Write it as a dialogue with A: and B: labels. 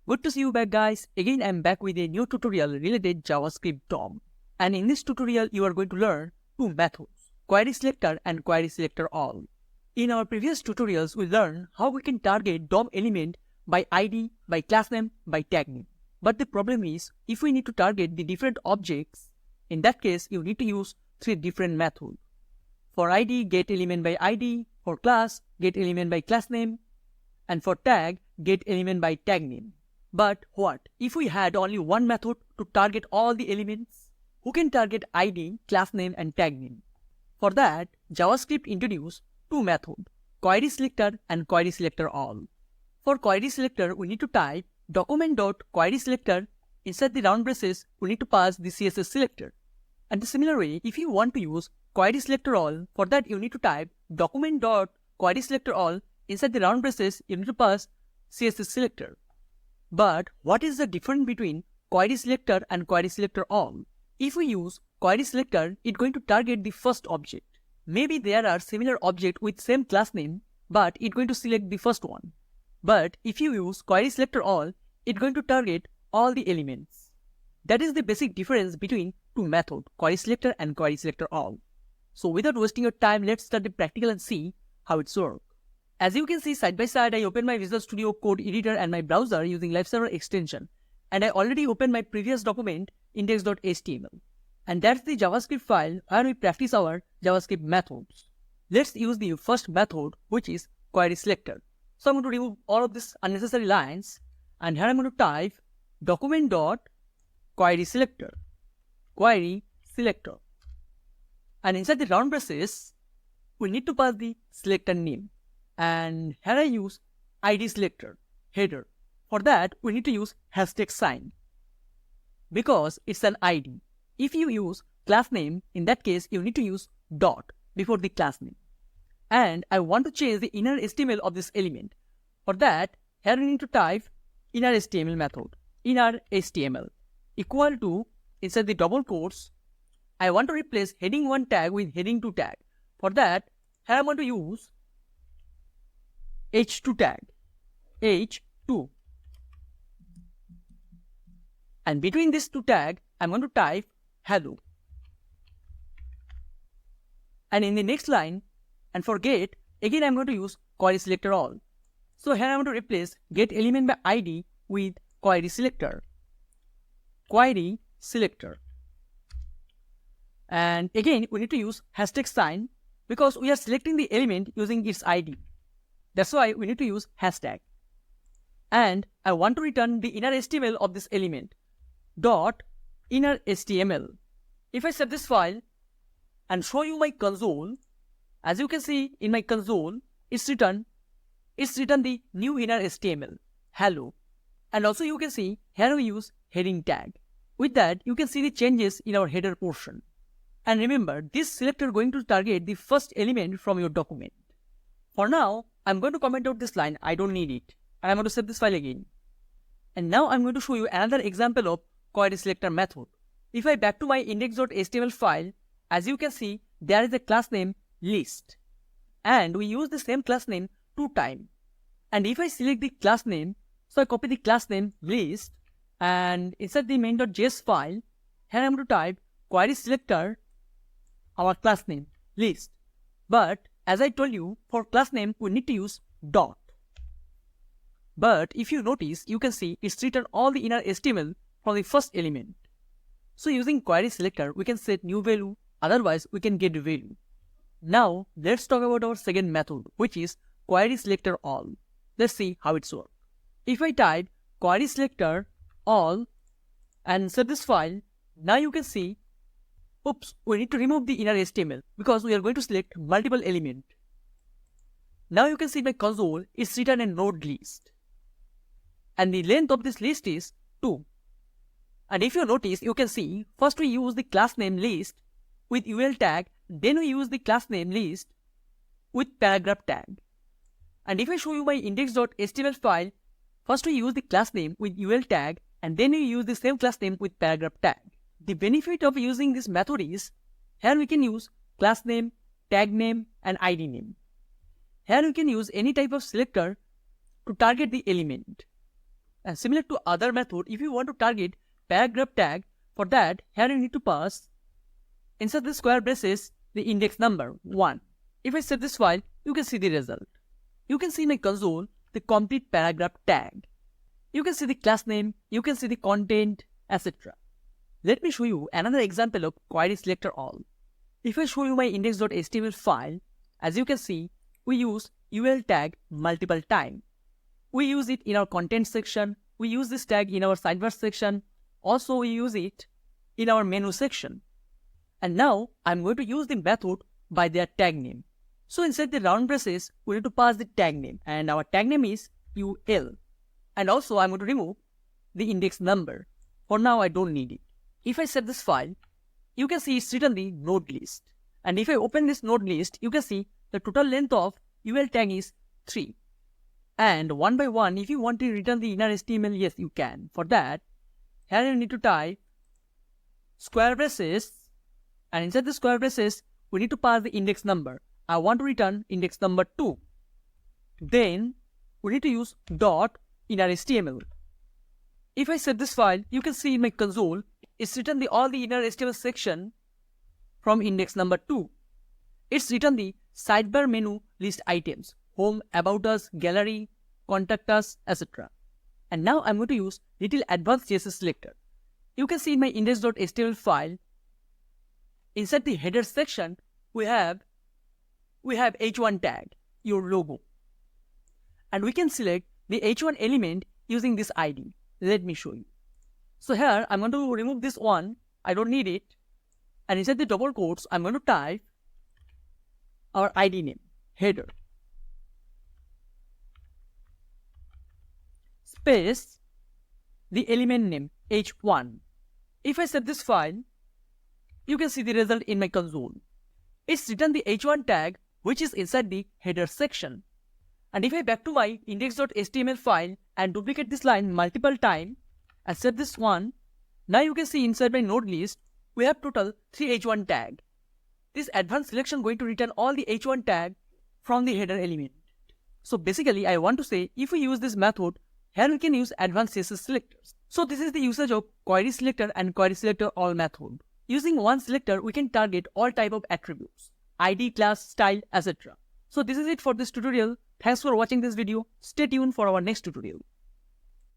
A: Good to see you back, guys. Again, I'm back with a new tutorial related JavaScript DOM. And in this tutorial, you are going to learn two methods, querySelector and querySelectorAll. In our previous tutorials, we learned how we can target DOM element by ID, by class name, by tag name. But the problem is, if we need to target the different objects, in that case, you need to use three different methods. For ID, get element by ID. For class, get element by class name. And for tag, get element by tag name. But what if we had only one method to target all the elements? Who can target ID, class name and tag name? For that, JavaScript introduced two methods, querySelector and querySelectorAll. For querySelector, we need to type document.querySelector. Inside the round braces, we need to pass the CSS selector. And the similar way, if you want to use querySelectorAll, for that you need to type document.querySelectorAll. Inside the round braces, you need to pass CSS selector. But what is the difference between querySelector and querySelectorAll? If we use querySelector, it's going to target the first object. Maybe there are similar objects with same class name, but it's going to select the first one. But if you use querySelectorAll, it's going to target all the elements. That is the basic difference between two methods, querySelector and querySelectorAll. So without wasting your time, let's start the practical and see how it's works. As you can see, side by side, I open my Visual Studio Code editor and my browser using Live Server extension. And I already opened my previous document, index.html. And that's the JavaScript file where we practice our JavaScript methods. Let's use the first method, which is querySelector. So I'm going to remove all of these unnecessary lines. And here I'm going to type document.querySelector. querySelector. And inside the round braces, we need to pass the selector name. And here I use ID selector, header. For that, we need to use hashtag sign because it's an ID. If you use class name, in that case, you need to use dot before the class name. And I want to change the inner HTML of this element. For that, here we need to type inner HTML method, inner HTML equal to, inside the double quotes, I want to replace heading 1 tag with heading 2 tag. For that, here I'm going to use h2 tag, h2. And between these two tags, I'm going to type hello. And in the next line, and for get, again I'm going to use querySelectorAll. So here I'm going to replace get element by ID with querySelector. querySelector. And again, we need to use hashtag sign because we are selecting the element using its ID. That's why we need to use hashtag. And I want to return the inner HTML of this element. Dot inner HTML. If I save this file and show you my console, as you can see in my console, it's written the new inner HTML, hello. And also you can see here we use heading tag. With that, you can see the changes in our header portion. And remember, this selector is going to target the first element from your document. For now, I'm going to comment out this line, I don't need it. And I'm going to save this file again. And now I'm going to show you another example of querySelector method. If I back to my index.html file, as you can see, there is a class name list. And we use the same class name 2 times. And if I select the class name, so I copy the class name list, and inside the main.js file, here I'm going to type querySelector, our class name list. But as I told you, for class name, we need to use dot. But if you notice, you can see it's written all the inner HTML from the first element. So using querySelector, we can set new value, otherwise we can get value. Now, let's talk about our second method, which is querySelectorAll. Let's see how it's works. If I type querySelectorAll and set this file, now you can see, oops, we need to remove the inner HTML because we are going to select multiple elements. Now you can see my console is written a node list. And the length of this list is 2. And if you notice, you can see, first we use the class name list with UL tag, then we use the class name list with paragraph tag. And if I show you my index.html file, first we use the class name with UL tag, and then we use the same class name with paragraph tag. The benefit of using this method is, here we can use class name, tag name, and ID name. Here we can use any type of selector to target the element. And similar to other method, if you want to target paragraph tag, for that, here you need to pass inside the square braces the index number 1. If I save this file, you can see the result. You can see in my console the complete paragraph tag. You can see the class name, you can see the content, etc. Let me show you another example of querySelectorAll. If I show you my index.html file, as you can see, we use UL tag multiple times. We use it in our content section, we use this tag in our sidebar section, also we use it in our menu section. And now I'm going to use the method by their tag name. So inside the round braces, we need to pass the tag name, and our tag name is UL. And also I'm going to remove the index number. For now I don't need it. If I save this file, you can see it's written the node list. And if I open this node list, you can see the total length of UL tag is 3. And one by one, if you want to return the inner HTML, yes, you can. For that, here you need to type square braces, and inside the square braces, we need to pass the index number. I want to return index number 2. Then, we need to use dot inner HTML. If I save this file, you can see in my console, it's written all the inner HTML section from index number 2. It's written the sidebar menu list items, home, about us, gallery, contact us, etc. And now I'm going to use little advanced CSS selector. You can see in my index.html file, inside the header section, we have h1 tag, your logo. And we can select the h1 element using this ID. Let me show you. So here, I'm going to remove this one. I don't need it. And inside the double quotes, I'm going to type our ID name, header, space, the element name, h1. If I save this file, you can see the result in my console. It's written the h1 tag, which is inside the header section. And if I back to my index.html file and duplicate this line multiple times and set this one, now you can see inside my node list, we have total 3 h1 tag. This advanced selection going to return all the h1 tag from the header element. So basically, I want to say, if we use this method, here we can use advanced CSS selectors. So this is the usage of querySelector and querySelectorAll method. Using one selector, we can target all type of attributes, ID, class, style, etc. So this is it for this tutorial. Thanks for watching this video. Stay tuned for our next tutorial.